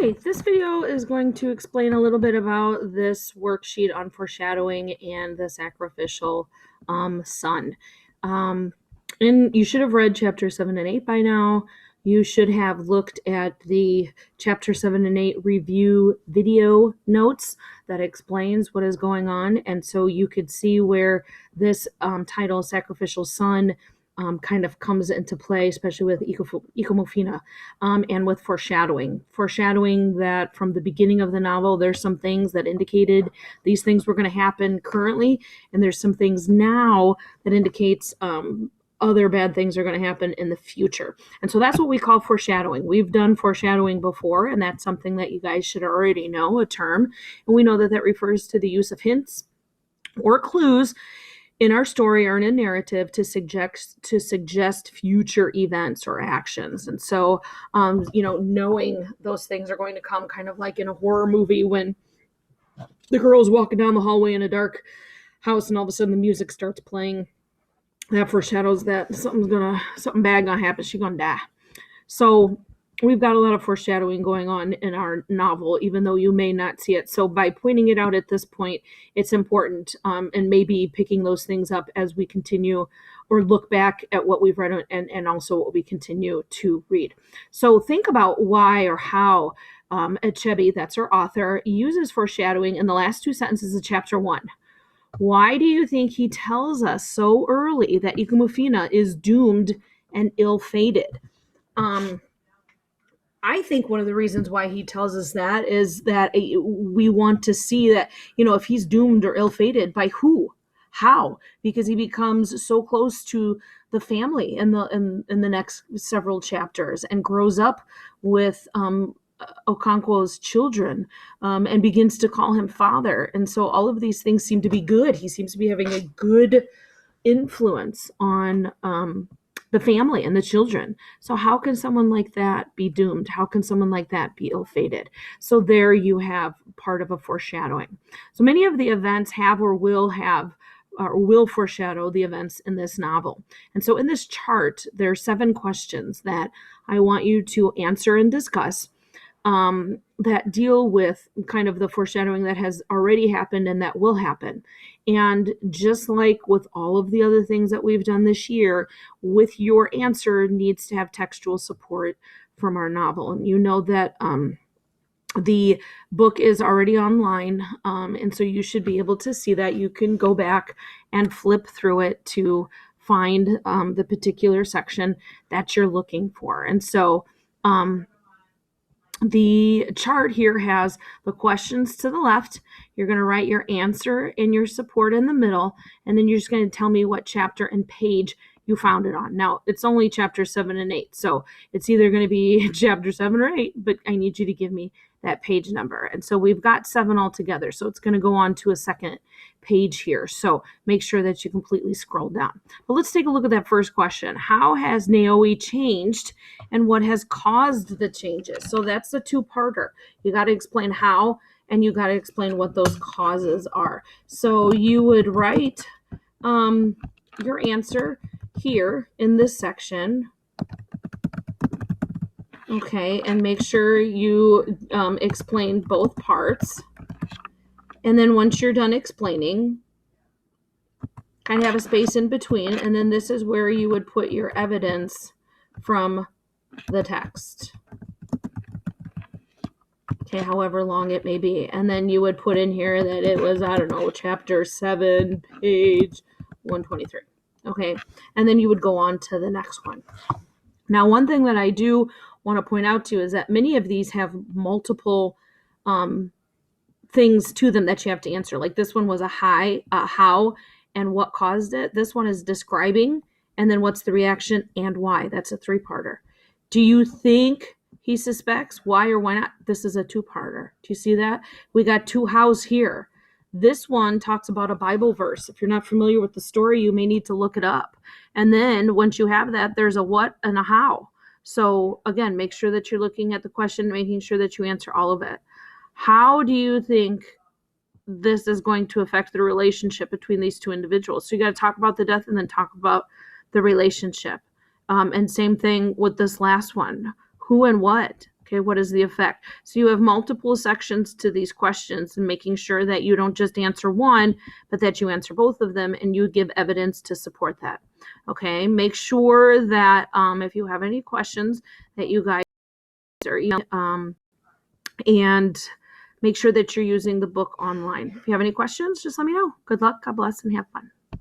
Okay, this video is going to explain a little bit about this worksheet on foreshadowing and the sacrificial son. And you should have read chapter 7 and 8 by now. You should have looked at the chapter 7 and 8 review video notes that explains what is going on. And so you could see where this title, Sacrificial Son, kind of comes into play, especially with Ecomofina and with foreshadowing. Foreshadowing that from the beginning of the novel, there's some things that indicated these things were going to happen currently, and there's some things now that indicates other bad things are going to happen in the future. And so that's what we call foreshadowing. We've done foreshadowing before, and that's something that you guys should already know, a term. And we know that that refers to the use of hints or clues in our story or in a narrative to suggest future events or actions. And so, knowing those things are going to come, kind of like in a horror movie when the girl's walking down the hallway in a dark house and all of a sudden the music starts playing, that foreshadows that something bad gonna happen. She's gonna die. So we've got a lot of foreshadowing going on in our novel, even though you may not see it. So by pointing it out at this point, it's important, and maybe picking those things up as we continue or look back at what we've read and also what we continue to read. So think about why or how Achebe, that's our author, uses foreshadowing in the last two sentences of chapter 1. Why do you think he tells us so early that Ecomofina is doomed and ill-fated? I think one of the reasons why he tells us that is that we want to see that, if he's doomed or ill-fated, by who? How? Because he becomes so close to the family in the next several chapters and grows up with Okonkwo's children and begins to call him father. And so all of these things seem to be good. He seems to be having a good influence on the family and the children. So how can someone like that be doomed? How can someone like that be ill-fated? So there you have part of a foreshadowing. So many of the events have or will foreshadow the events in this novel. And so in this chart, there are 7 questions that I want you to answer and discuss that deal with kind of the foreshadowing that has already happened and that will happen. And just like with all of the other things that we've done this year, with your answer needs to have textual support from our novel. And you know that the book is already online, and so you should be able to see that. You can go back and flip through it to find the particular section that you're looking for. And so the chart here has the questions to the left. You're going to write your answer and your support in the middle, and then you're just going to tell me what chapter and page you found it on. Now, it's only chapter 7 and 8, so it's either going to be chapter 7 or 8, but I need you to give me that page number. And so we've got 7 altogether, so it's going to go on to a second page here. So make sure that you completely scroll down. But let's take a look at that first question. How has Naomi changed, and what has caused the changes? So that's the 2-parter. You got to explain how, and you got to explain what those causes are. So you would write your answer here in this section. Okay, and make sure you explain both parts. And then once you're done explaining, kind of have a space in between, and then this is where you would put your evidence from the text. Okay, however long it may be. And then you would put in here that it was, chapter 7, page 123. Okay, and then you would go on to the next one. Now, one thing that I do want to point out to you is that many of these have multiple things to them that you have to answer. Like this one was a how and what caused it. This one is describing, and then what's the reaction and why. That's a 3-parter. Do you think he suspects? Why or why not? This is a 2-parter. Do you see that? We got 2 hows here. This one talks about a Bible verse. If you're not familiar with the story, you may need to look it up. And then once you have that, there's a what and a how. So again, make sure that you're looking at the question, making sure that you answer all of it. How do you think this is going to affect the relationship between these 2 individuals? So you got to talk about the death and then talk about the relationship. And same thing with this last one. Who and what? Okay, what is the effect? So you have multiple sections to these questions, and making sure that you don't just answer one, but that you answer both of them and you give evidence to support that. Okay, make sure that if you have any questions that you guys are and make sure that you're using the book online. If you have any questions, just let me know. Good luck, God bless, and have fun.